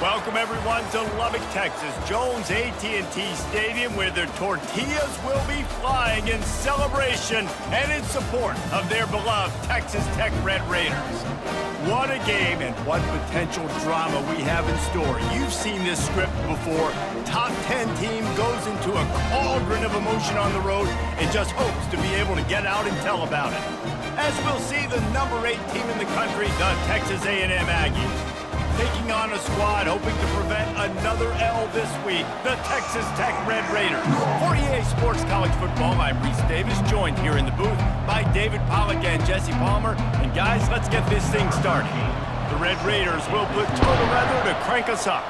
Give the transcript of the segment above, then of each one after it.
Welcome everyone to Lubbock, Texas, Jones AT&T Stadium, where their tortillas will be flying in celebration and in support of their beloved Texas Tech Red Raiders. What a game and what potential drama we have in store. You've seen this script before. Top 10 team goes into a cauldron of emotion on the road and just hopes to be able to get out and tell about it. As we'll see the number 8 team in the country, the Texas A&M Aggies, taking on a squad hoping to prevent another L this week, the Texas Tech Red Raiders. For EA Sports College Football, I'm Reese Davis, joined here in the booth by David Pollack and Jesse Palmer. And guys, let's get this thing started. The Red Raiders will put total weather to crank us up.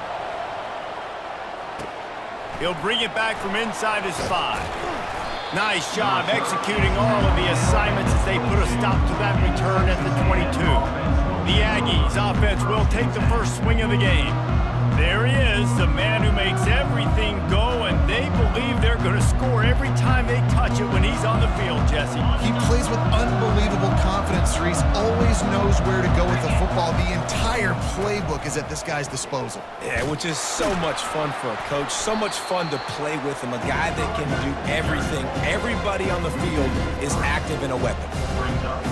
He'll bring it back from inside his 5. Nice job executing all of the assignments as they put a stop to that return at the 22. The Aggies offense will take the first swing of the game. There he is, the man who makes everything go, and they believe they're going to score every time they touch it when he's on the field, Jesse. He plays with unbelievable confidence, Reese. Always knows where to go with the football. The entire playbook is at this guy's disposal. Yeah, which is so much fun for a coach. So much fun to play with him. A guy that can do everything. Everybody on the field is active and a weapon.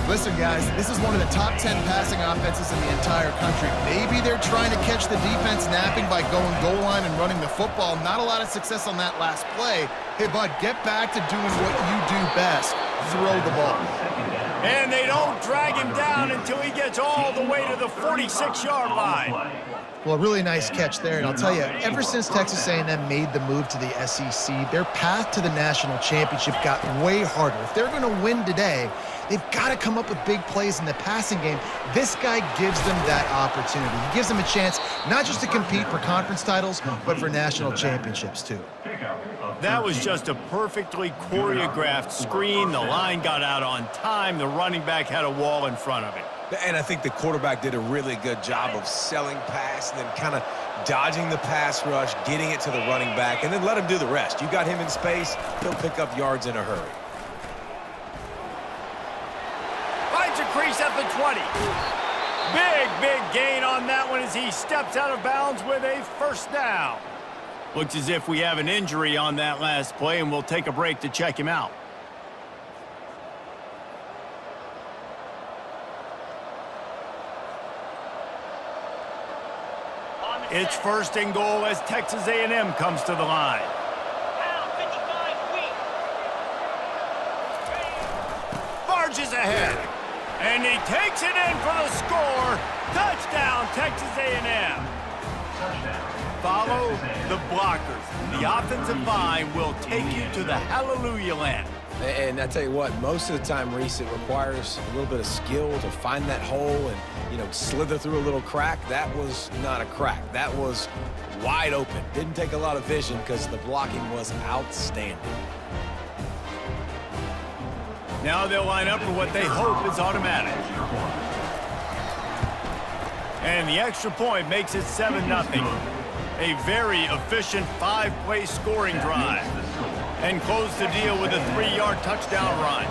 Listen, guys, this is one of the top 10 passing offenses in the entire country. Maybe they're trying to catch the defense napping by going goal line and running the football. Not a lot of success on that last play. Hey, bud, get back to doing what you do best. Throw the ball. And they don't drag him down until he gets all the way to the 46-yard line. Well, really nice catch there, and I'll tell you, ever since Texas A&M made the move to the SEC, their path to the national championship got way harder. If they're going to win today, they've got to come up with big plays in the passing game. This guy gives them that opportunity. He gives them a chance not just to compete for conference titles, but for national championships, too. That was just a perfectly choreographed screen. The line got out on time. The running back had a wall in front of it. And I think the quarterback did a really good job of selling pass and then kind of dodging the pass rush, getting it to the running back, and then let him do the rest. You got him in space, he'll pick up yards in a hurry. Finds a crease at the 20. Big gain on that one as he steps out of bounds with a first down. Looks as if we have an injury on that last play, and we'll take a break to check him out. It's first and goal as Texas A&M comes to the line. Barges ahead, and he takes it in for the score. Touchdown, Texas A&M. Follow the blockers. The offensive line will take you to the hallelujah land. And I tell you what, most of the time, Reese, it requires a little bit of skill to find that hole and, slither through a little crack. That was not a crack. That was wide open. Didn't take a lot of vision because the blocking was outstanding. Now they'll line up for what they hope is automatic. And the extra point makes it 7-0. A very efficient 5-play scoring drive. And close the deal with a 3-yard touchdown run.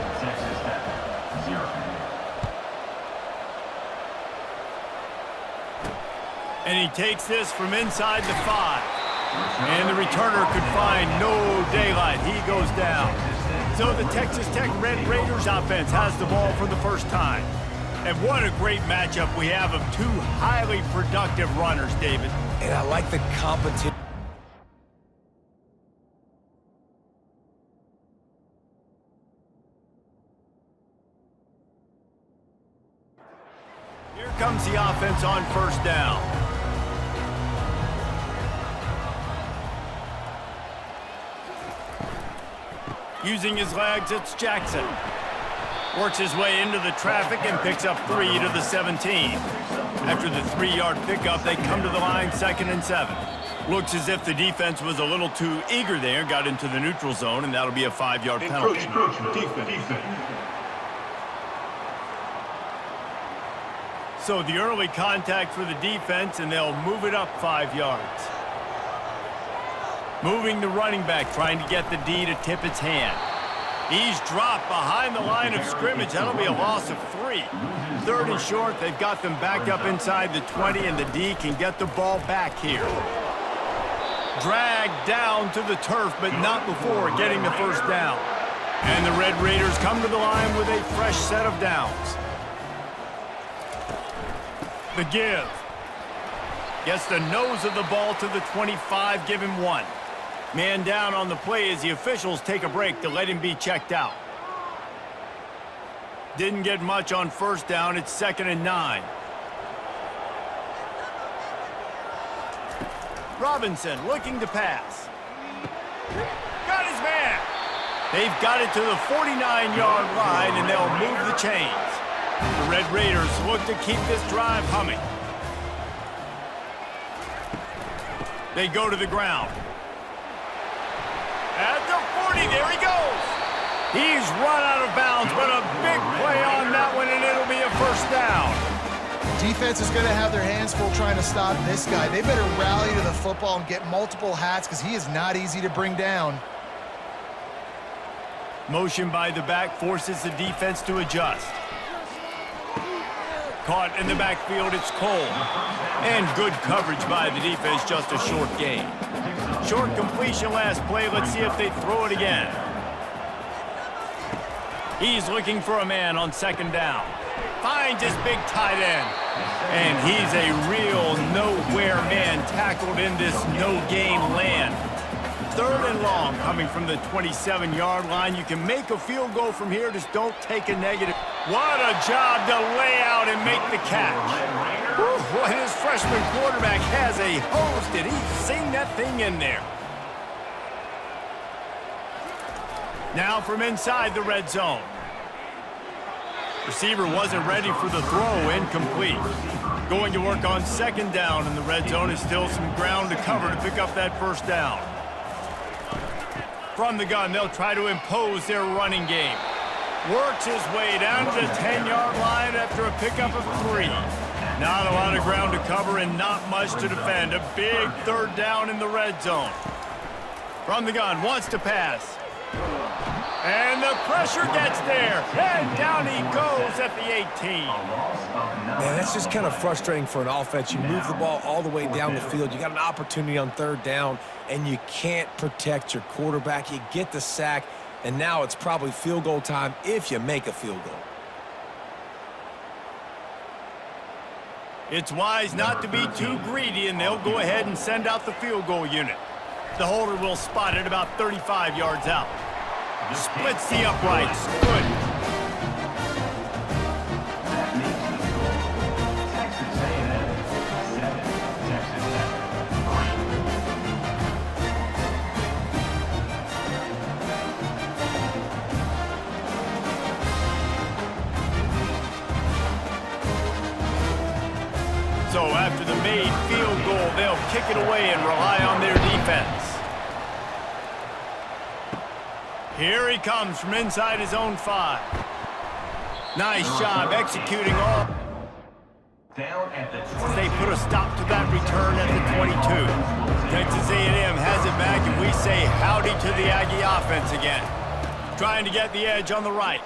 And he takes this from inside the 5. And the returner could find no daylight. He goes down. So the Texas Tech Red Raiders offense has the ball for the first time. And what a great matchup we have of two highly productive runners, David. And I like the competition. Here comes the offense on first down. Using his legs, it's Jackson. Works his way into the traffic and picks up 3 to the 17. After the 3-yard pickup, they come to the line 2nd and 7. Looks as if the defense was a little too eager there, got into the neutral zone, and that'll be a 5-yard penalty. Encroachment, defense. So the early contact for the defense, and they'll move it up 5 yards. Moving the running back, trying to get the D to tip its hand. He's dropped behind the line of scrimmage. That'll be a loss of 3. 3rd and short. They've got them back up inside the 20, and the D can get the ball back here. Dragged down to the turf, but not before getting the first down. And the Red Raiders come to the line with a fresh set of downs. The give. Gets the nose of the ball to the 25, give him 1. Man down on the play as the officials take a break to let him be checked out. Didn't get much on first down. It's 2nd and 9. Robinson looking to pass. Got his man. They've got it to the 49-yard line, and they'll move the chains. The Red Raiders look to keep this drive humming. They go to the ground. At the 40, there he goes. He's run out of bounds, but a big play on that one, and it'll be a first down. Defense is going to have their hands full trying to stop this guy. They better rally to the football and get multiple hats because he is not easy to bring down. Motion by the back forces the defense to adjust. Caught in the backfield, it's Cole. And good coverage by the defense, just a short gain. Short completion last play. Let's see if they throw it again. He's looking for a man on 2nd down. Finds his big tight end. And he's a real nowhere man tackled in this no-gain land. 3rd and long coming from the 27-yard line. You can make a field goal from here. Just don't take a negative. What a job to lay out and make the catch. Boy, this freshman quarterback has a hose. Did he sing that thing in there? Now from inside the red zone. Receiver wasn't ready for the throw, incomplete. Going to work on 2nd down in the red zone. Is still some ground to cover to pick up that first down. From the gun, they'll try to impose their running game. Works his way down to the 10-yard line after a pickup of 3. Not a lot of ground to cover and not much to defend. A big 3rd down in the red zone. From the gun, wants to pass. And the pressure gets there. And down he goes at the 18. Man, that's just kind of frustrating for an offense. You move the ball all the way down the field. You got an opportunity on 3rd down, and you can't protect your quarterback. You get the sack, and now it's probably field goal time if you make a field goal. It's wise not to be too greedy, and they'll go ahead and send out the field goal unit. The holder will spot it about 35 yards out. Splits the uprights. Good. So after the made field goal, they'll kick it away and rely on their defense. Here he comes from inside his own 5. Nice job executing all. They put a stop to that return at the 22. Texas A&M has it back, and we say howdy to the Aggie offense again. Trying to get the edge on the right.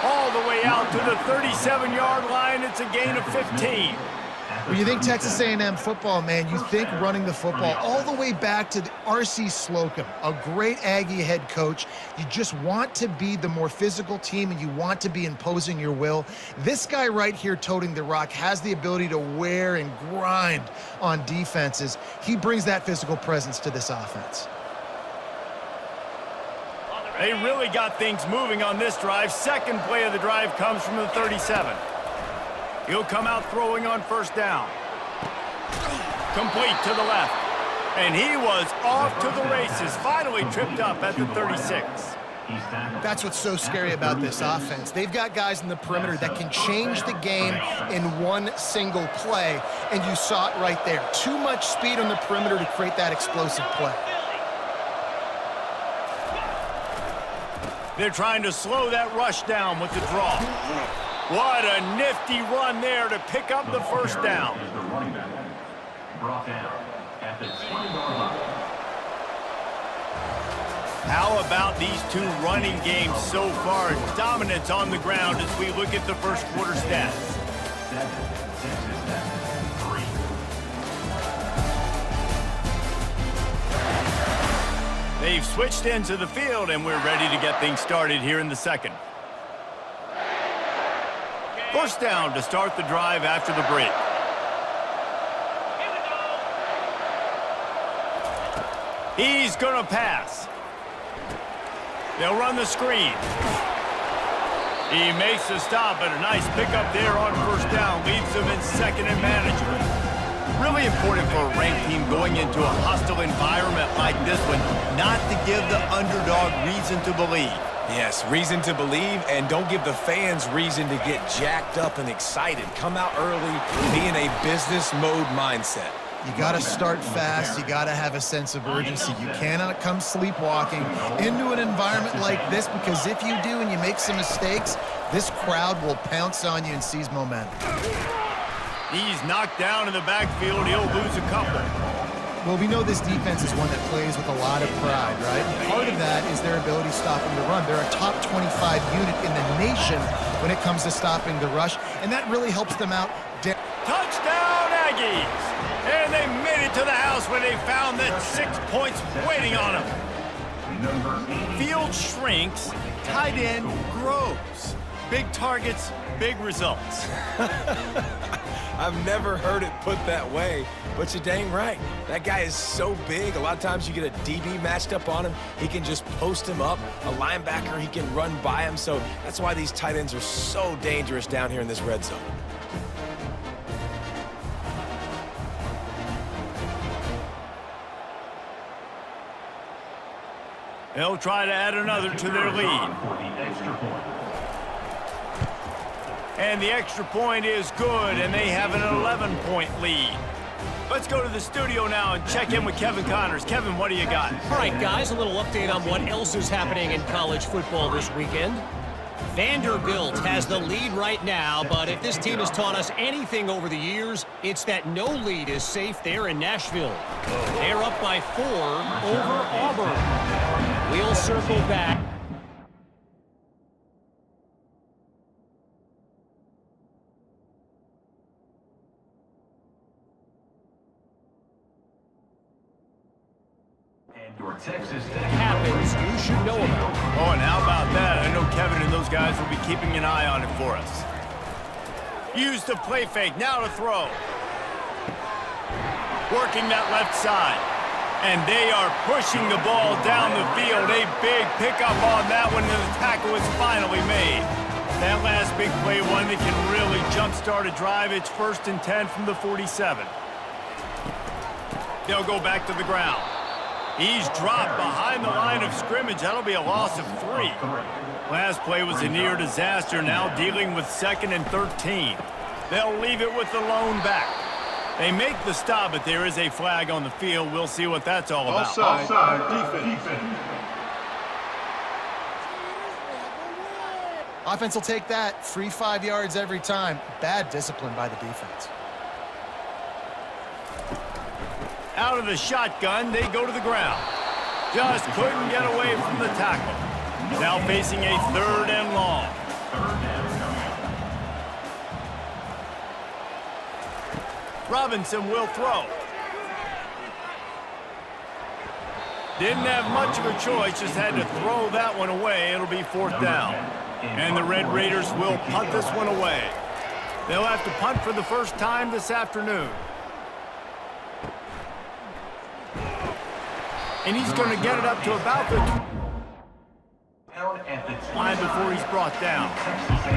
All the way out to the 37-yard line. It's a gain of 15. When you think Texas A&M football, man, you think running the football all the way back to R.C. Slocum, a great Aggie head coach. You just want to be the more physical team, and you want to be imposing your will. This guy right here toting the rock has the ability to wear and grind on defenses. He brings that physical presence to this offense. They really got things moving on this drive. Second play of the drive comes from the 37. He'll come out throwing on first down. Complete to the left. And he was off to the races. Finally tripped up at the 36. That's what's so scary about this offense. They've got guys in the perimeter that can change the game in one single play, and you saw it right there. Too much speed on the perimeter to create that explosive play. They're trying to slow that rush down with the draw. What a nifty run there to pick up the first down. How about these two running games so far? Dominance on the ground as we look at the first quarter stats. They've switched into the field, and we're ready to get things started here in the second. First down to start the drive after the break. He's going to pass. They'll run the screen. He makes the stop, but a nice pickup there on first down. Leaves them in second and manageable. Really important for a ranked team going into a hostile environment like this one, not to give the underdog reason to believe. Yes, reason to believe, and don't give the fans reason to get jacked up and excited. Come out early, be in a business mode mindset. You got to start fast. You got to have a sense of urgency. You cannot come sleepwalking into an environment like this, because if you do and you make some mistakes, this crowd will pounce on you and seize momentum. He's knocked down in the backfield. He'll lose a couple. Well, we know this defense is one that plays with a lot of pride, right? Part of that is their ability stopping the run. They're a top 25 unit in the nation when it comes to stopping the rush, and that really helps them out. Touchdown, Aggies! And they made it to the house where they found that 6 points waiting on them. Field shrinks, tight end grows. Big targets, big results. I've never heard it put that way, but you're dang right. That guy is so big. A lot of times you get a DB matched up on him. He can just post him up. A linebacker, he can run by him. So that's why these tight ends are so dangerous down here in this red zone. They'll try to add another to their lead. And the extra point is good, and they have an 11-point lead. Let's go to the studio now and check in with Kevin Connors. Kevin, what do you got? All right, guys, a little update on what else is happening in college football this weekend. Vanderbilt has the lead right now, but if this team has taught us anything over the years, it's that no lead is safe there in Nashville. They're up by 4 over Auburn. We'll circle back. Your Texas Tech Happens, you should know about. Oh, and how about that? I know Kevin and those guys will be keeping an eye on it for us. Use the play fake, now to throw. Working that left side. And they are pushing the ball down the field. A big pickup on that one, and the tackle is finally made. That last big play, one that can really jumpstart a drive. It's 1st and 10 from the 47. They'll go back to the ground. He's dropped behind the line of scrimmage. That'll be a loss of 3. Last play was a near disaster. Now dealing with 2nd and 13. They'll leave it with the lone back. They make the stop, but there is a flag on the field. We'll see what that's all about. Offside, defense. Offense will take that. Free 5 yards every time. Bad discipline by the defense. Out of the shotgun, they go to the ground. Just couldn't get away from the tackle. Now facing a 3rd and long. Robinson will throw. Didn't have much of a choice, just had to throw that one away. It'll be 4th down. And the Red Raiders will punt this one away. They'll have to punt for the first time this afternoon. And he's going to get it up to about the line before he's brought down.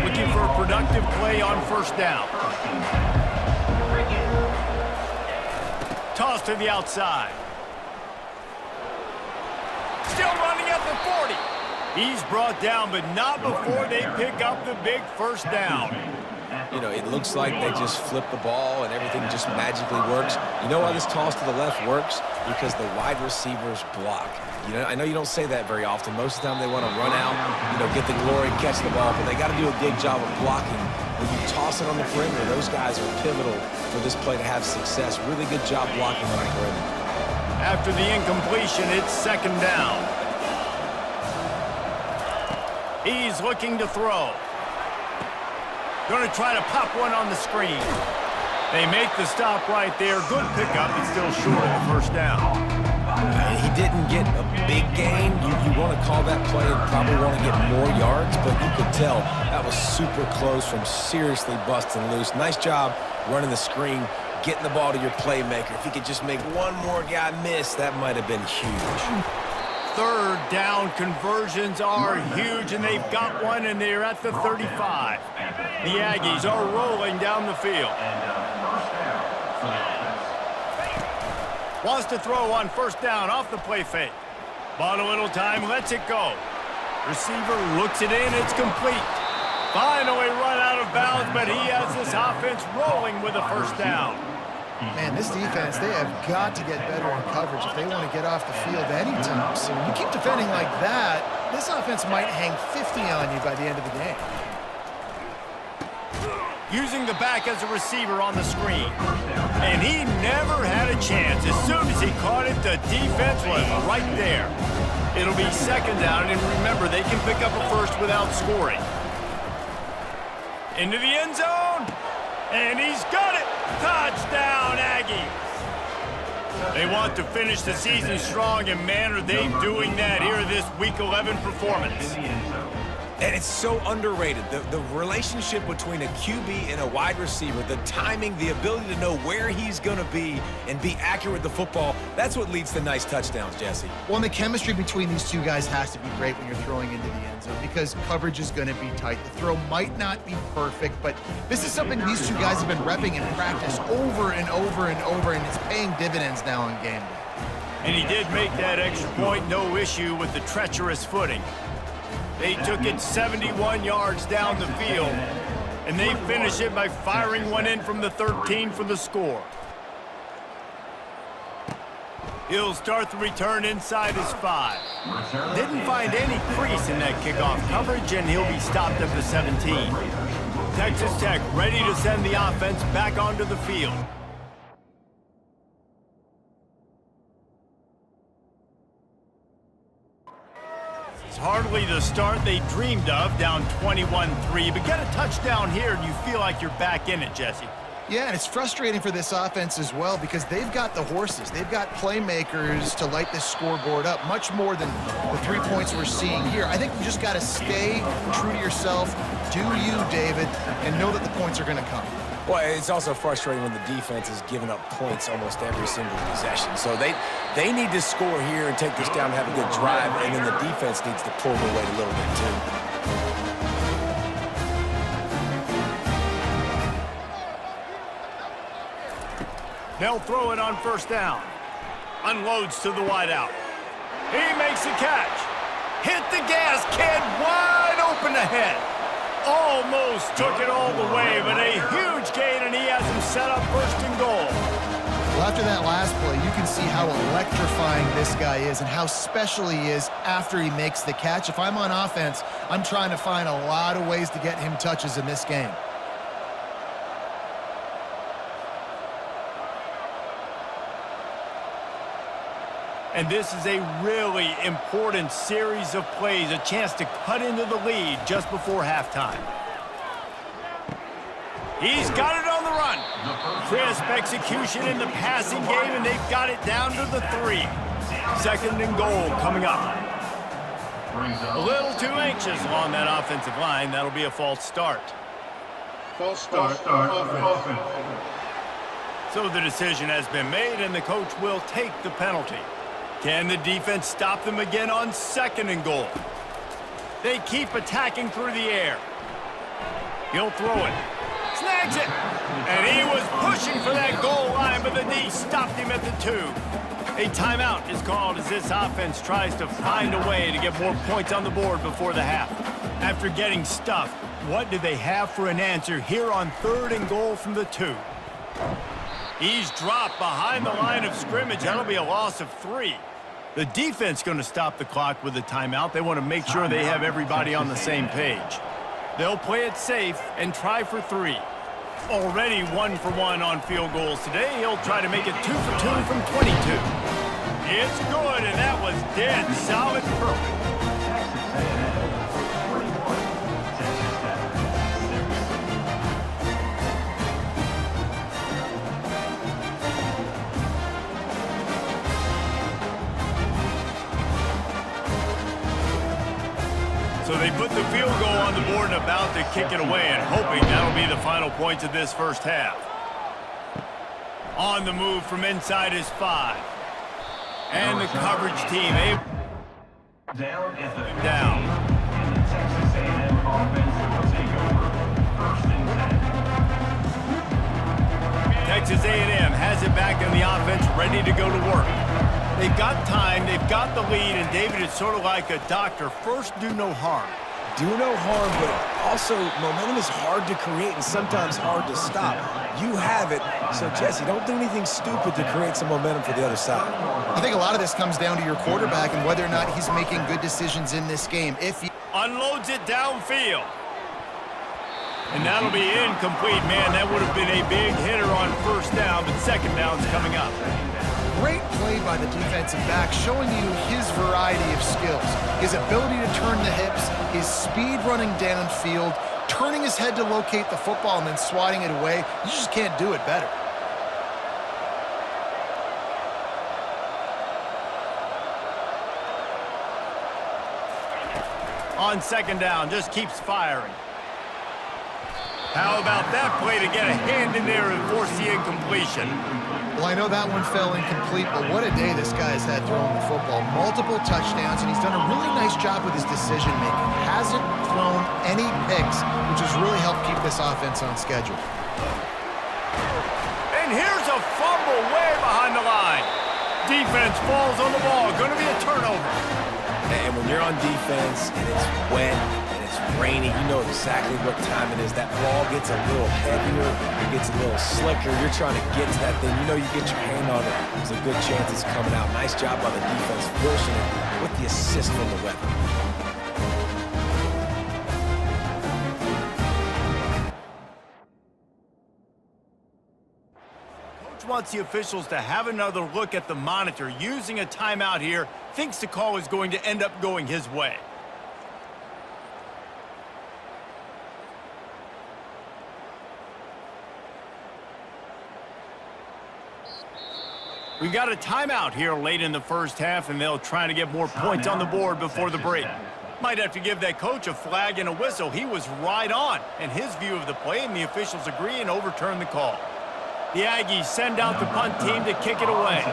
Looking for a productive play on 1st down. Toss to the outside. Still running at the 40. He's brought down, but not before they pick up the big 1st down. You know, it looks like they just flip the ball and everything just magically works. You know why this toss to the left works? Because the wide receivers block. You know, I know you don't say that very often. Most of the time they want to run out, you know, get the glory, catch the ball, but they got to do a good job of blocking. When you toss it on the perimeter, those guys are pivotal for this play to have success. Really good job blocking on the perimeter. After the incompletion, it's 2nd down. He's looking to throw. Going to try to pop one on the screen. They make the stop right there. Good pickup, but still short of the first down. He didn't get a big gain. You want to call that play and probably want to get more yards, but you could tell that was super close from seriously busting loose. Nice job running the screen, getting the ball to your playmaker. If he could just make one more guy miss, that might have been huge. Third down conversions are huge, and they've got one, and they're at the 35. The Aggies are rolling down the field. Wants to throw on first down off the play fake. Bought a little time, lets it go. Receiver looks it in, it's complete. Finally run out of bounds, but he has this offense rolling with a first down. Man, this defense, they have got to get better in coverage if they want to get off the field anytime soon. You keep defending like that, this offense might hang 50 on you by the end of the game. Using the back as a receiver on the screen. And he never had a chance. As soon as he caught it, the defense was right there. It'll be second down, and remember, they can pick up a first without scoring. Into the end zone, and he's got it. Touchdown, Aggies. They want to finish the season strong, and man, are they doing that here in this Week 11 performance. And it's so underrated. The relationship between a QB and a wide receiver, the timing, the ability to know where he's going to be and be accurate with the football, that's what leads to nice touchdowns, Jesse. Well, and the chemistry between these two guys has to be great when you're throwing into the end zone because coverage is going to be tight. The throw might not be perfect, but this is something these two guys have been repping in practice over and over and over, and it's paying dividends now in game day. And he did make that extra point, no issue with the treacherous footing. They took it 71 yards down the field, and they finish it by firing one in from the 13 for the score. He'll start the return inside his 5. Didn't find any crease in that kickoff coverage, and he'll be stopped at the 17. Texas Tech ready to send the offense back onto the field. Hardly the start they dreamed of, down 21-3, but get a touchdown here and you feel like you're back in it, Jesse. Yeah, and it's frustrating for this offense as well because they've got the horses. They've got playmakers to light this scoreboard up, much more than the 3 points we're seeing here. I think you just got to stay true to yourself, do you, David, and know that the points are going to come. Well, it's also frustrating when the defense is giving up points almost every single possession. So they need to score here and take this down and have a good drive, and then the defense needs to pull their weight a little bit too. They'll throw it on first down. Unloads to the wideout. He makes the catch. Hit the gas, kid, wide open ahead. Almost took it all the way, but a huge gain, and he has him set up first and goal. Well, after that last play, you can see how electrifying this guy is and how special he is after he makes the catch. If I'm on offense, I'm trying to find a lot of ways to get him touches in this game. And this is a really important series of plays, a chance to cut into the lead just before halftime. He's got it on the run. Crisp execution in the passing game, and they've got it down to the 3. Second and goal coming up. A little too anxious along that offensive line. That'll be a false start. False start. Offense. So the decision has been made, and the coach will take the penalty. Can the defense stop them again on second and goal? They keep attacking through the air. He'll throw it. Snags it. And he was pushing for that goal line, but the D stopped him at the 2. A timeout is called as this offense tries to find a way to get more points on the board before the half. After getting stuffed, what do they have for an answer here on third and goal from the 2? He's dropped behind the line of scrimmage. That'll be a loss of 3. The defense going to stop the clock with a timeout. They want to make sure they have everybody on the same page. They'll play it safe and try for 3. Already 1 for 1 on field goals today. He'll try to make it 2 for 2 from 22. It's good, and that was dead solid perfect. They put the field goal on the board and about to kick it away, and hoping that'll be the final points of this first half. On the move from inside is 5. And the coverage team able Down at the down. and the Texas A&M offense will take over. 1st and 10. Texas A&M has it back on the offense, ready to go to work. They've got time, they've got the lead, and David, it's sort of like a doctor. First, do no harm. Do no harm, but also momentum is hard to create and sometimes hard to stop. You have it, so Jesse, don't do anything stupid to create some momentum for the other side. I think a lot of this comes down to your quarterback and whether or not he's making good decisions in this game. If he Unloads it downfield. And that'll be incomplete. Man, that would have been a big hitter on first down, but second down's coming up. Great play by the defensive back, showing you his variety of skills. His ability to turn the hips, his speed running downfield, turning his head to locate the football and then swatting it away. You just can't do it better. On second down, just keeps firing. How about that play to get a hand in there and force the incompletion? Well, I know that one fell incomplete, but what a day this guy's had throwing the football. Multiple touchdowns, and he's done a really nice job with his decision-making. Hasn't thrown any picks, which has really helped keep this offense on schedule. And here's a fumble way behind the line. Defense falls on the ball. Going to be a turnover. And when you're on defense and it's wet and it's rainy, you know exactly what time it is. That ball gets a little heavier, it gets a little slicker. You're trying to get to that thing. You know you get your hand on it. There's a good chance it's coming out. Nice job by the defense forcing it with the assist from the weapon. Wants the officials to have another look at the monitor. Using a timeout here, thinks the call is going to end up going his way. We got a timeout here late in the first half, and they'll try to get more points on the board before the break. Might have to give that coach a flag and a whistle. He was right on in his view of the play, and the officials agree and overturn the call. The Aggies send out the punt team to kick it away.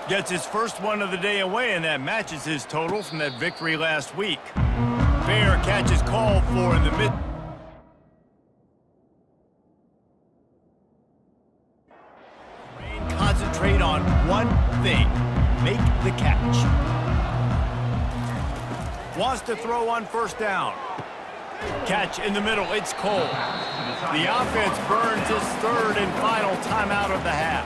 Gets his first one of the day away, and that matches his total from that victory last week. Fair catch is called for in the mid. Concentrate on one thing. Make the catch. Wants to throw on first down. Catch in the middle. It's Cole. The offense burns his third and final timeout of the half.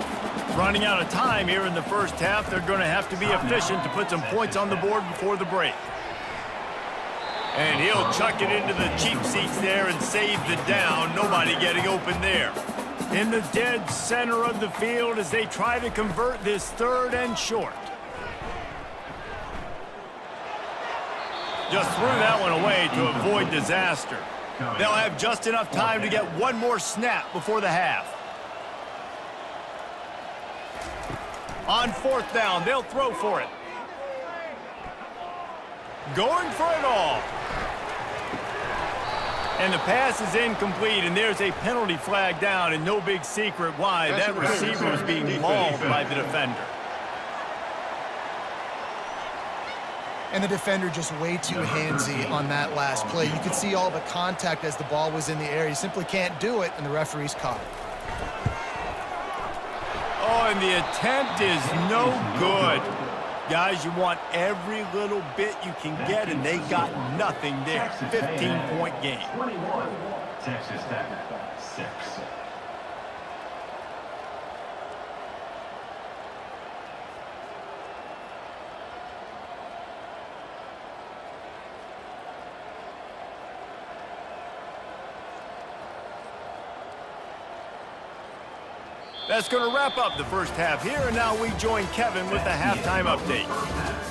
Running out of time here in the first half. They're going to have to be efficient to put some points on the board before the break. And he'll chuck it into the cheap seats there and save the down. Nobody getting open there. In the dead center of the field as they try to convert this third and short. Just threw that one away to avoid disaster. They'll have just enough time to get one more snap before the half. On fourth down, they'll throw for it. Going for it all. And the pass is incomplete, and there's a penalty flag down, and no big secret why. That receiver was being mauled by the defender. And the defender just way too handsy on that last play. You could see all the contact as the ball was in the air. You simply can't do it, and the referee's caught it. Oh, and the attempt is no good. Guys, you want every little bit you can get, and they got nothing there. 15-point game. 21, Texas Tech, 6. That's going to wrap up the first half here, and now we join Kevin with the halftime update.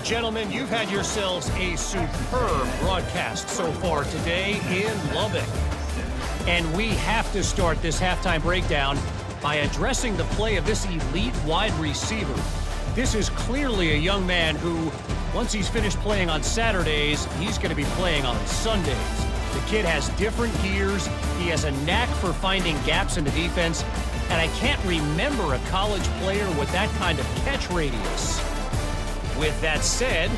Gentlemen, you've had yourselves a superb broadcast so far today in Lubbock. And we have to start this halftime breakdown by addressing the play of this elite wide receiver. This is clearly a young man who, once he's finished playing on Saturdays, he's going to be playing on Sundays. The kid has different gears. He has a knack for finding gaps in the defense, and I can't remember a college player with that kind of catch radius. With that said,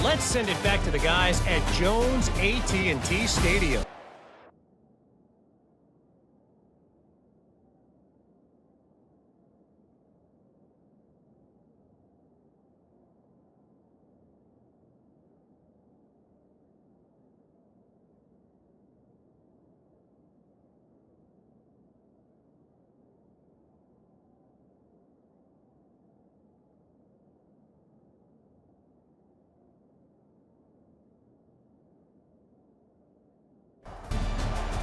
let's send it back to the guys at Jones AT&T Stadium.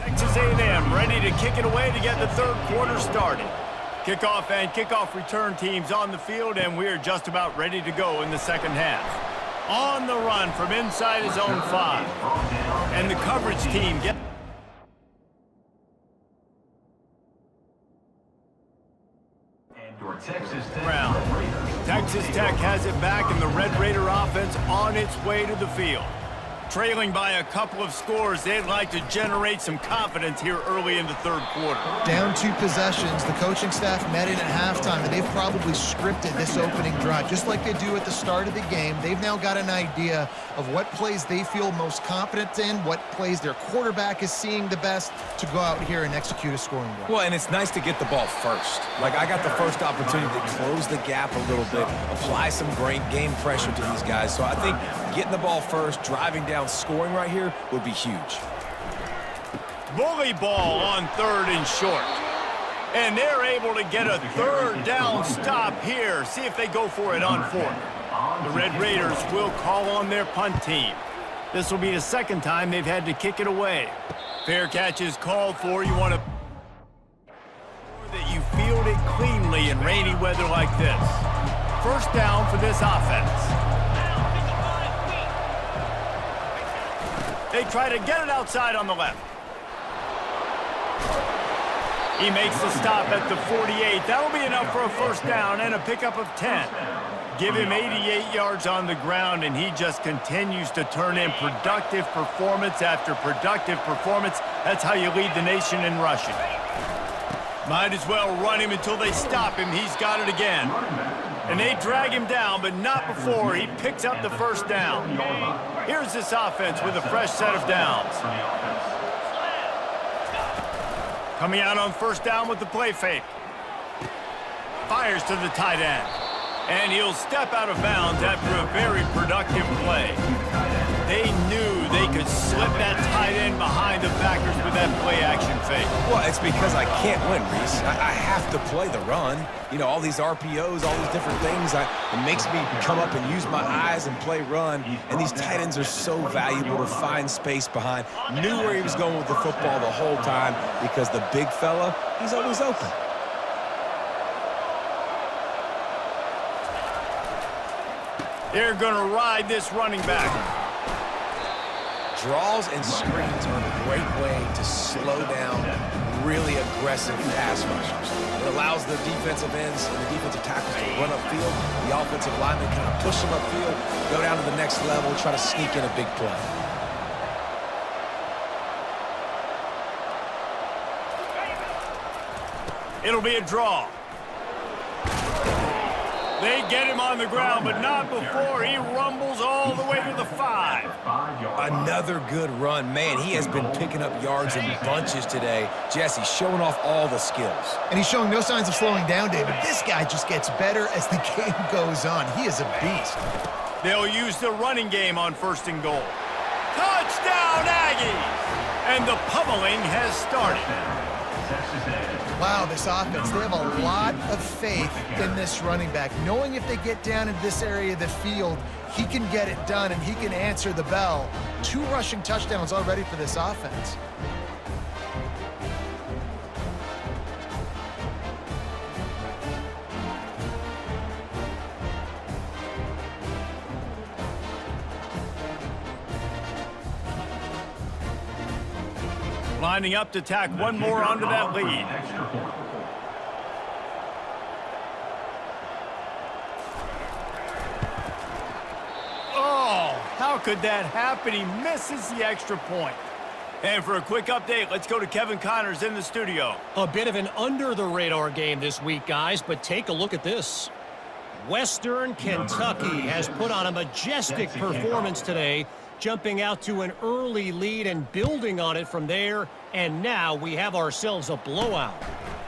Texas A&M ready to kick it away to get the third quarter started. Kickoff and kickoff return teams on the field, and we're just about ready to go in the second half. On the run from inside his own 5. And the coverage team gets ground. Texas Tech has it back, and the Red Raider offense on its way to the field. Trailing by a couple of scores, they'd like to generate some confidence here early in the third quarter. Down 2 possessions, the coaching staff met in at halftime, and they've probably scripted this opening drive. Just like they do at the start of the game, they've now got an idea of what plays they feel most confident in, what plays their quarterback is seeing the best to go out here and execute a scoring drive. Well, and it's nice to get the ball first. Like, I got the first opportunity to close the gap a little bit, apply some great game pressure to these guys. So I think getting the ball first, driving down, scoring right here would be huge. Bully ball on 3rd and short. And they're able to get a 3rd down stop here. See if they go for it on 4th. The Red Raiders will call on their punt team. This will be the second time they've had to kick it away. Fair catch is called for. You want to that you field it cleanly in rainy weather like this. First down for this offense. They try to get it outside on the left. He makes the stop at the 48. That'll be enough for a first down and a pickup of 10. Give him 88 yards on the ground, and he just continues to turn in productive performance after productive performance. That's how you lead the nation in rushing. Might as well run him until they stop him. He's got it again. And they drag him down, but not before he picks up the first down. Here's this offense with a fresh set of downs. Coming out on first down with the play fake. Fires to the tight end. And he'll step out of bounds after a very productive play. They knew they could slip that tight end behind the backers with that play-action fake. Well, it's because I can't win, Reese. I have to play the run. You know, all these RPOs, all these different things, it makes me come up and use my eyes and play run. And these tight ends are so valuable to find space behind. Knew where he was going with the football the whole time because the big fella, he's always open. They're going to ride this running back. Draws and screens are a great way to slow down really aggressive pass rushers. It allows the defensive ends and the defensive tackles to run upfield. The offensive linemen kind of push them upfield, go down to the next level, try to sneak in a big play. It'll be a draw. They get him on the ground, but not before he rumbles all the way to the 5. Another good run. Man, he has been picking up yards in bunches today. Jesse showing off all the skills. And he's showing no signs of slowing down, David. This guy just gets better as the game goes on. He is a beast. They'll use the running game on 1st and goal. Touchdown, Aggies! And the pummeling has started. Wow, this offense, they have a lot of faith in this running back. Knowing if they get down in this area of the field, he can get it done and he can answer the bell. 2 rushing touchdowns already for this offense. Lining up to tack one more onto that lead. could that happen? He misses the extra point. And for a quick update, let's go to Kevin Connors in the studio. A bit of an under-the-radar game this week, guys, but take a look at this. Western Kentucky has put on a majestic performance today, jumping out to an early lead and building on it from there, and now we have ourselves a blowout.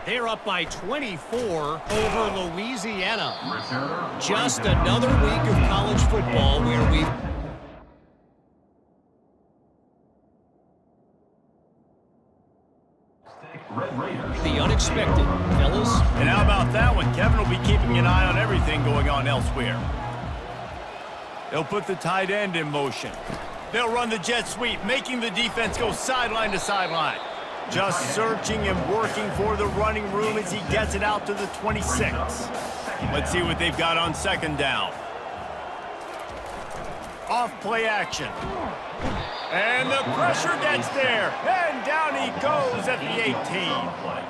They're up by 24 over Louisiana. Just another week of college football where we've... The unexpected, fellas. And how about that one? Kevin will be keeping an eye on everything going on elsewhere. They'll put the tight end in motion. They'll run the jet sweep, making the defense go sideline to sideline. Just searching and working for the running room as he gets it out to the 26. Let's see what they've got on second down. Off play action. And the pressure gets there. And down he goes at the 18.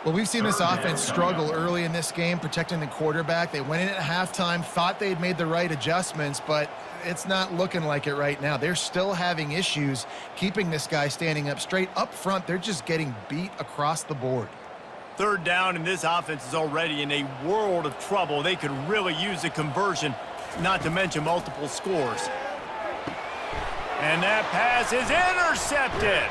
Well, we've seen this offense struggle early in this game, protecting the quarterback. They went in at halftime, thought they'd made the right adjustments, but it's not looking like it right now. They're still having issues keeping this guy standing up straight. Up front, they're just getting beat across the board. Third down, and this offense is already in a world of trouble. They could really use a conversion, not to mention multiple scores. And that pass is intercepted.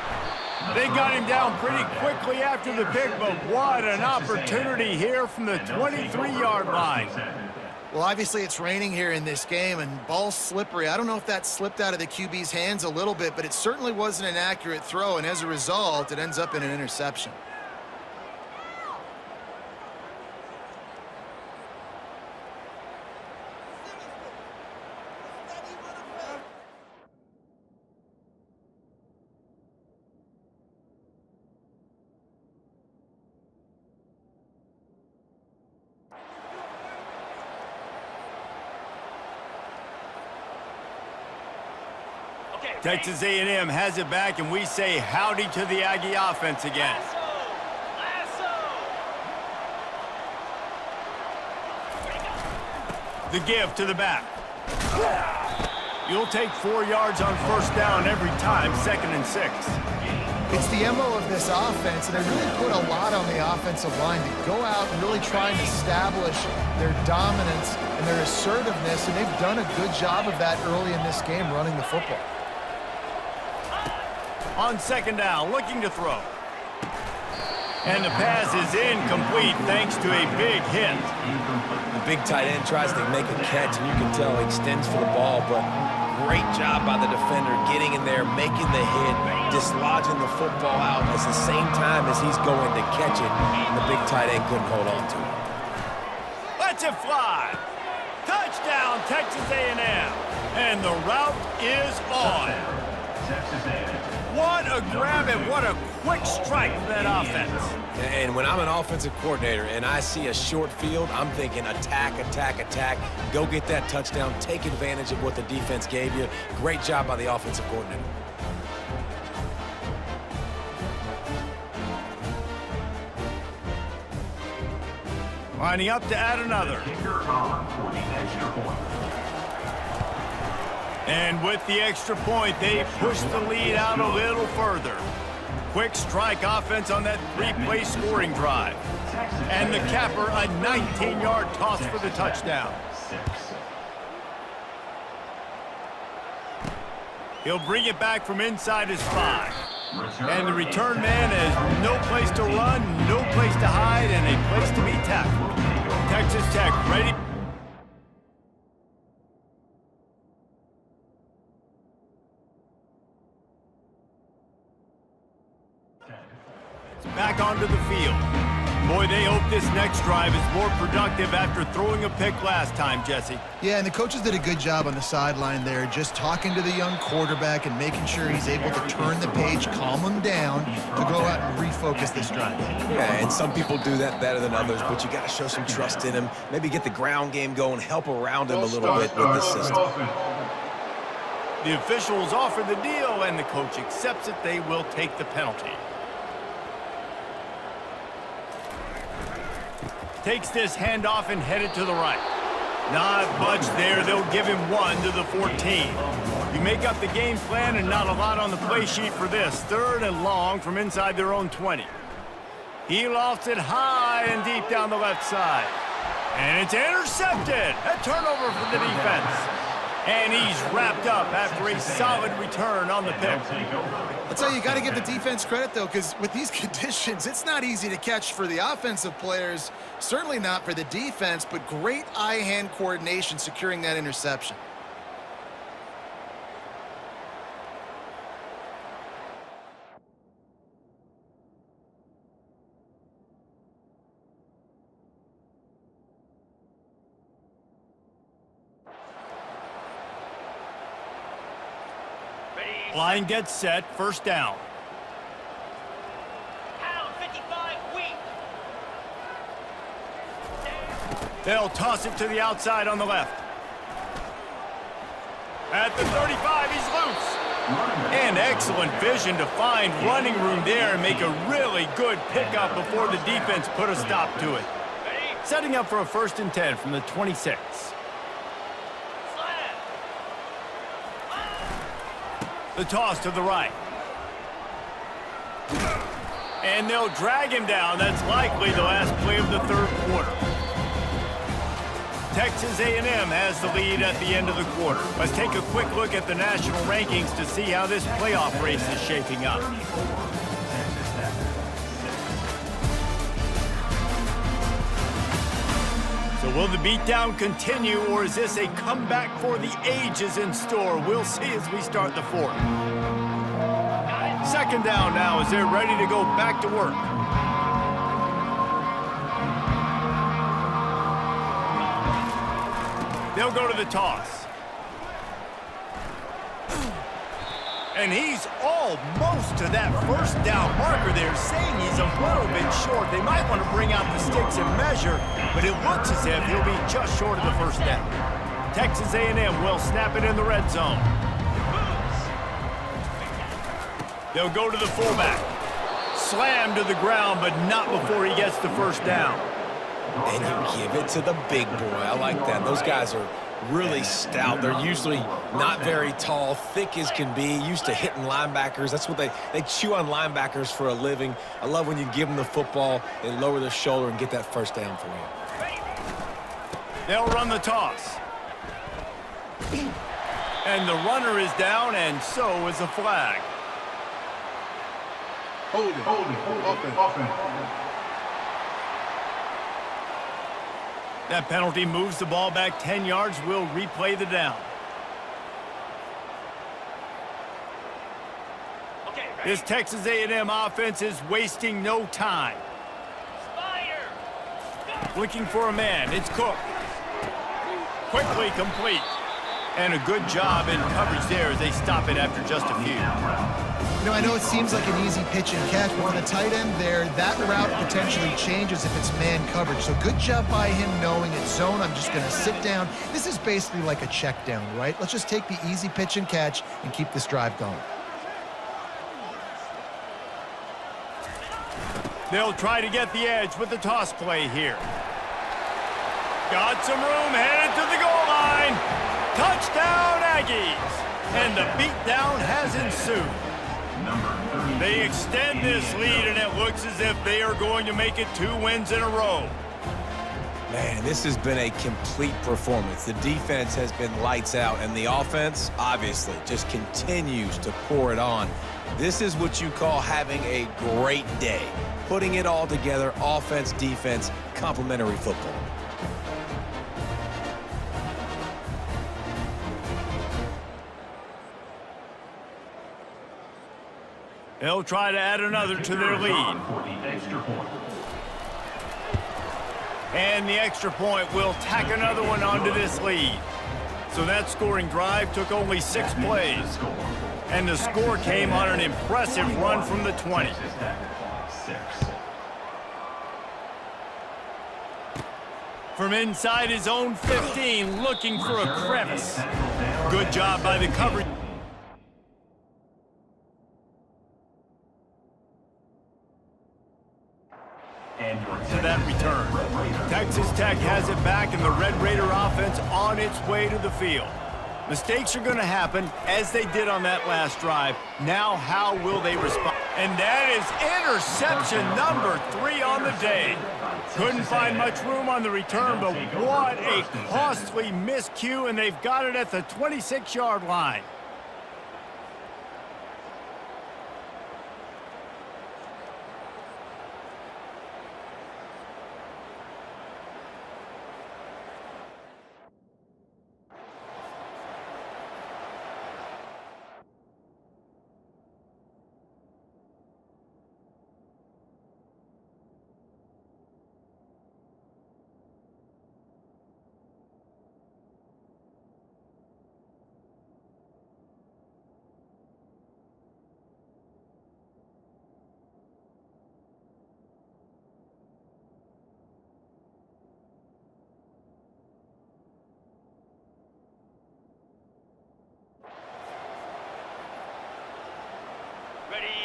They got him down pretty quickly after the pick, but what an opportunity here from the 23-yard line. Well, obviously it's raining here in this game, and ball's slippery. I don't know if that slipped out of the QB's hands a little bit, but it certainly wasn't an accurate throw, and as a result, it ends up in an interception. Texas A&M has it back, and we say howdy to the Aggie offense again. The give to the back. You'll take 4 yards on first down every time, 2nd and 6. It's the MO of this offense, and they really put a lot on the offensive line to go out and really try and establish their dominance and their assertiveness, and they've done a good job of that early in this game running the football. On second down, looking to throw. And the pass is incomplete thanks to a big hit. The big tight end tries to make a catch, and you can tell he extends for the ball, but great job by the defender getting in there, making the hit, dislodging the football out at the same time as he's going to catch it, and the big tight end couldn't hold on to it. Lets it fly. Touchdown, Texas A&M. And the route is on. Texas A&M. What a grab and what a quick strike for that offense. And when I'm an offensive coordinator and I see a short field, I'm thinking attack, attack, attack. Go get that touchdown. Take advantage of what the defense gave you. Great job by the offensive coordinator. Lining up to add another. Kicker on for the extra point. And with the extra point, they push the lead out a little further. Quick strike offense on that 3-play scoring drive. And the capper, a 19-yard toss for the touchdown. He'll bring it back from inside his 5. And the return man has no place to run, no place to hide, and a place to be tackled. Texas Tech ready. Back onto the field. Boy, they hope this next drive is more productive after throwing a pick last time, Jesse. Yeah, and the coaches did a good job on the sideline there, just talking to the young quarterback and making sure he's able to turn the page, calm him down, to go out and refocus this drive. Yeah, and some people do that better than others, but you got to show some trust in him. Maybe get the ground game going, help around him a little bit with the system. The officials offer the deal, and the coach accepts it. They will take the penalty. Takes this handoff and headed to the right. Not much there. They'll give him 1 to the 14. You You make up the game plan and not a lot on the play sheet for this. 3rd and long from inside their own 20. He lofts it high and deep down the left side. And it's intercepted. A turnover for the defense. And he's wrapped up after a solid return on the pick. I'll tell you, you got to give the defense credit, though, because with these conditions, it's not easy to catch for the offensive players. Certainly not for the defense, but great eye-hand coordination securing that interception. Line gets set, 1st down. Pound 55 weak. They'll toss it to the outside on the left. At the 35, he's loose. And excellent vision to find running room there and make a really good pickup before the defense put a stop to it. Setting up for a 1st and 10 from the 26. The toss to the right. And they'll drag him down. That's likely the last play of the 3rd quarter. Texas A&M has the lead at the end of the quarter. Let's take a quick look at the national rankings to see how this playoff race is shaping up. So will the beatdown continue, or is this a comeback for the ages in store? We'll see as we start the 4th. 2nd down now as they're ready to go back to work. They'll go to the toss. And he's almost to that 1st down marker there, saying he's a little bit short. They might want to bring out the sticks and measure, but it looks as if he'll be just short of the 1st down. Texas A&M will snap it in the red zone. They'll go to the fullback. Slammed to the ground, but not before he gets the 1st down. And you give it to the big boy. I like that. Those guys are really stout. They're usually not very tall, thick as can be, used to hitting linebackers. That's what they chew on linebackers for a living. I love when you give them the football and lower their shoulder and get that 1st down for you. They'll run the toss. And the runner is down, and so is a flag. Holding. Offense. That penalty moves the ball back 10 yards. We'll replay the down. Okay, This Texas A&M offense is wasting no time. Looking for a man. It's Cook. Quickly complete. And a good job in coverage there as they stop it after just a few. You know, I know it seems like an easy pitch and catch, but for the tight end there, that route potentially changes if it's man coverage. So good job by him knowing it's zone. I'm just going to sit down. This is basically like a check down, right? Let's just take the easy pitch and catch and keep this drive going. They'll try to get the edge with the toss play here. Got some room, headed to the goal line. Touchdown, Aggies! And the beatdown has ensued. They extend this lead, and it looks as if they are going to make it 2 wins in a row. Man, this has been a complete performance. The defense has been lights out, and the offense, obviously, just continues to pour it on. This is what you call having a great day. Putting it all together, offense, defense, complementary football. They'll try to add another to their lead. And the extra point will tack another one onto this lead. So that scoring drive took only 6 plays. And the score came on an impressive run from the 20. From inside his own 15, looking for a crevice. Good job by the coverage. To that return. Texas Tech has it back, and the Red Raider offense on its way to the field. Mistakes are going to happen, as they did on that last drive. Now, how will they respond? And that is interception number 3 on the day. Couldn't find much room on the return, but what a costly miscue, and they've got it at the 26-yard line.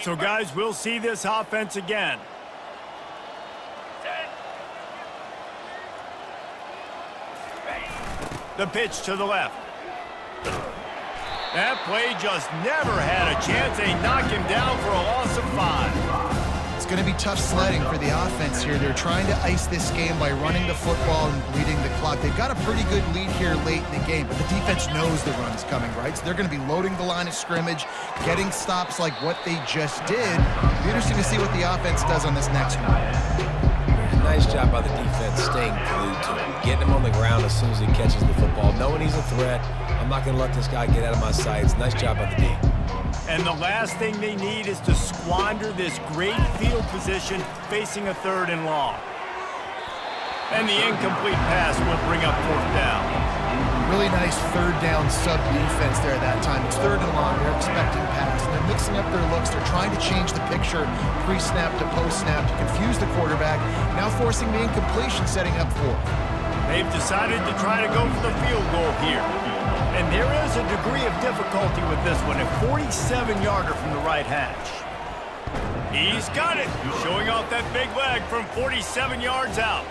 So, guys, we'll see this offense again. The pitch to the left. That play just never had a chance. They knock him down for a loss of 5. It's going to be tough sledding for the offense here. They're trying to ice this game by running the football and bleeding the clock. They've got a pretty good lead here late in the game, but the defense knows the run's coming, right? So they're going to be loading the line of scrimmage, getting stops like what they just did. It'll be interesting to see what the offense does on this next one. Nice job by the defense staying glued to him, getting him on the ground as soon as he catches the football, knowing he's a threat. I'm not going to let this guy get out of my sights. Nice job by the D. And the last thing they need is to squander this great field position facing a 3rd and long. And the incomplete pass will bring up 4th down. Really nice 3rd down sub defense there at that time. It's 3rd and long. They're expecting pass, and they're mixing up their looks. They're trying to change the picture pre-snap to post-snap to confuse the quarterback, now forcing the incompletion, setting up 4th. They've decided to try to go for the field goal here. And there is a degree of difficulty with this one, a 47-yarder from the right hash. He's got it, showing off that big leg from 47 yards out.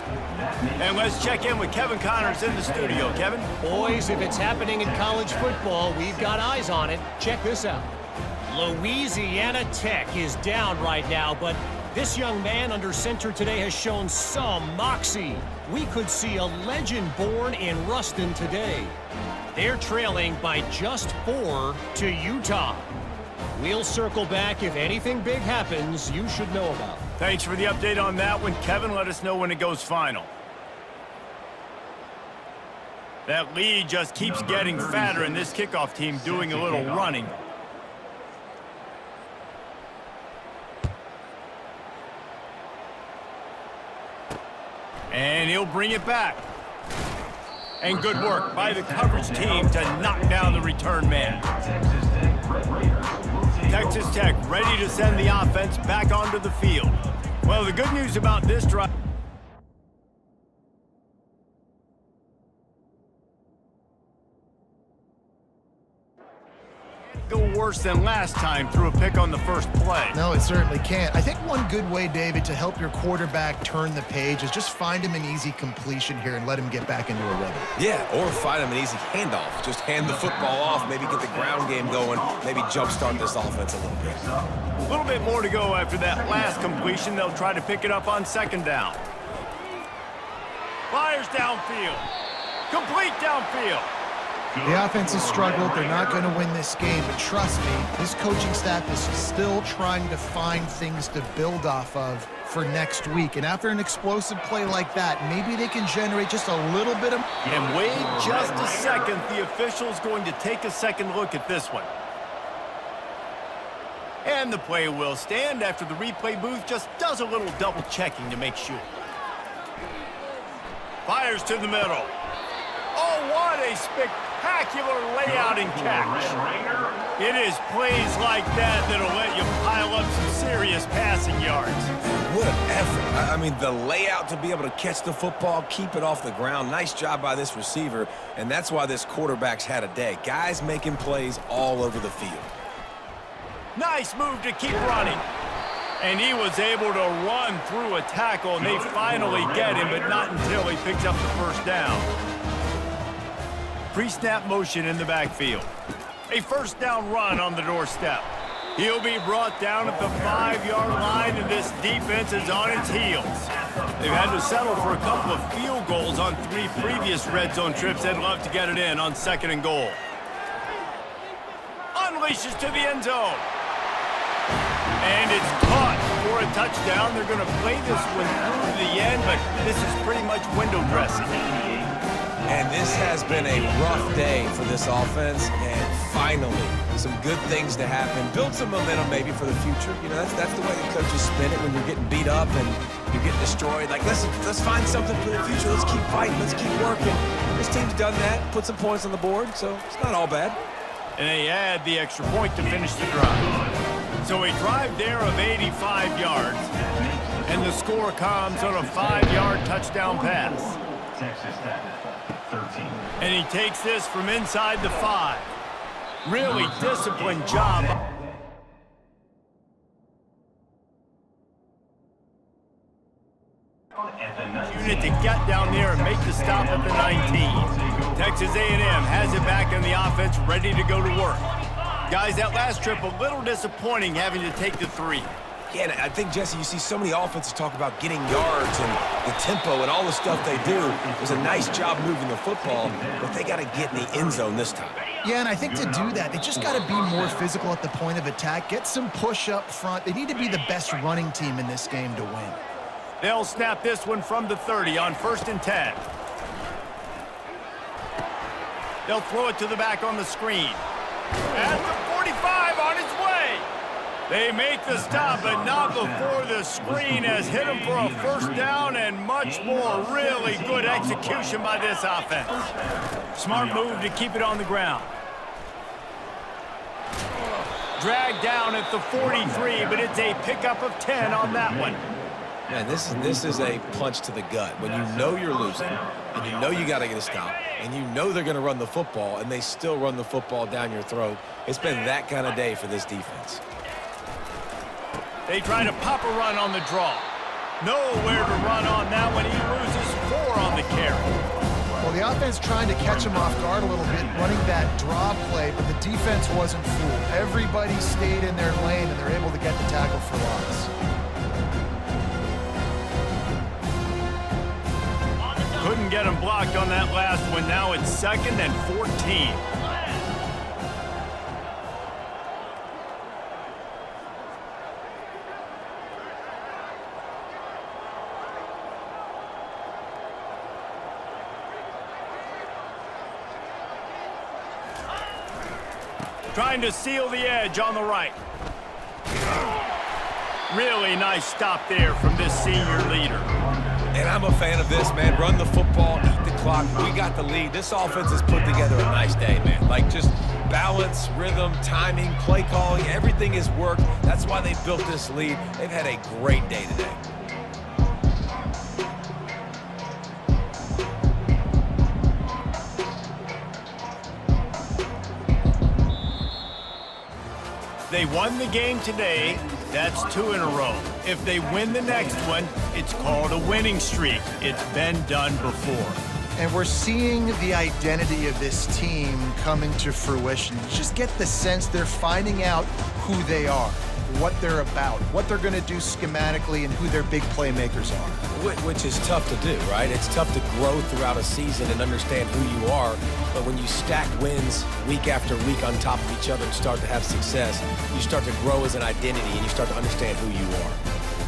And let's check in with Kevin Connors in the studio. Kevin? Boys, if it's happening in college football, we've got eyes on it. Check this out. Louisiana Tech is down right now, but this young man under center today has shown some moxie. We could see a legend born in Ruston today. They're trailing by just 4 to Utah. We'll circle back. If anything big happens, you should know about. Thanks for the update on that one, Kevin. Let us know when it goes final. That lead just keeps getting fatter, and this kickoff team doing a little running. And he'll bring it back. And good work by the coverage team to knock down the return man. Texas Tech ready to send the offense back onto the field. Well, the good news about this drive... go worse than last time through a pick on the first play. No, it certainly can't. I think one good way, David, to help your quarterback turn the page is just find him an easy completion here and let him get back into a rhythm. Yeah, or find him an easy handoff. Just hand the football off, maybe get the ground game going, maybe jumpstart this offense a little bit. A little bit more to go after that last completion. They'll try to pick it up on 2nd down. Fires downfield. Complete downfield. The offense has struggled. They're not going to win this game, but trust me, this coaching staff is still trying to find things to build off of for next week. And after an explosive play like that, maybe they can generate just a little bit of... And wait just a second. The official's going to take a second look at this one. And the play will stand after the replay booth just does a little double checking to make sure. Fires to the middle. Oh, what a spectacular layout and catch. It is plays like that that'll let you pile up some serious passing yards. What an effort. I mean, the layout to be able to catch the football, keep it off the ground. Nice job by this receiver, and that's why this quarterback's had a day. Guys making plays all over the field. Nice move to keep running. And he was able to run through a tackle, and they finally get him, but not until he picks up the first down. Pre-snap motion in the backfield. A first down run on the doorstep. He'll be brought down at the 5-yard line, and this defense is on its heels. They've had to settle for a couple of field goals on 3 previous red zone trips. They'd love to get it in on 2nd and goal. Unleashes to the end zone. And it's caught for a touchdown. They're going to play this one through to the end, but this is pretty much window dressing. And this has been a rough day for this offense, and finally, some good things to happen. Build some momentum maybe for the future. You know, that's the way the coaches spin it when you're getting beat up and you're getting destroyed. Like, let's find something for the future. Let's keep fighting. Let's keep working. This team's done that, put some points on the board, so it's not all bad. And they add the extra point to finish the drive. So a drive there of 85 yards, and the score comes on a 5-yard touchdown pass. Texas Tech, 13. And he takes this from inside the 5. Really disciplined job. Unit to get down there and make the stop at the 19. Texas A&M has it back in the offense, ready to go to work. Guys, that last trip a little disappointing having to take the 3. Yeah, and I think, Jesse, you see so many offenses talk about getting yards and the tempo and all the stuff they do. It was a nice job moving the football, but they got to get in the end zone this time. Yeah, and I think to do that, they just got to be more physical at the point of attack, get some push up front. They need to be the best running team in this game to win. They'll snap this one from the 30 on 1st and 10. They'll throw it to the back on the screen. At the 45 on its way. They make the stop, but not before the screen has hit them for a first down and much more. Really good execution by this offense. Smart move to keep it on the ground. Dragged down at the 43, but it's a pickup of 10 on that one. Man, this is a punch to the gut. When you know you're losing, and you know you got to get a stop, and you know they're going to run the football, and they still run the football down your throat. It's been that kind of day for this defense. They try to pop a run on the draw. Nowhere to run on that one. He loses 4 on the carry. Well, the offense trying to catch him off guard a little bit, running that draw play, but the defense wasn't fooled. Everybody stayed in their lane, and they're able to get the tackle for loss. Couldn't get him blocked on that last one. Now it's 2nd and 14. Trying to seal the edge on the right. Really nice stop there from this senior leader. And I'm a fan of this, man. Run the football, eat the clock. We got the lead. This offense has put together a nice day, man. Like, just balance, rhythm, timing, play calling, everything has worked. That's why they built this lead. They've had a great day today. They won the game today. That's 2 in a row. If they win the next one, it's called a winning streak. It's been done before. And we're seeing the identity of this team coming to fruition. You just get the sense they're finding out who they are, what they're about, what they're going to do schematically, and who their big playmakers are. Which is tough to do, right? It's tough to grow throughout a season and understand who you are. But when you stack wins week after week on top of each other and start to have success, you start to grow as an identity and you start to understand who you are.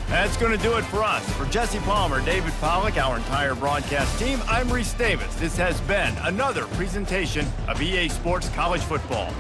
That's going to do it for us. For Jesse Palmer, David Pollack, our entire broadcast team, I'm Reese Davis. This has been another presentation of EA Sports College Football.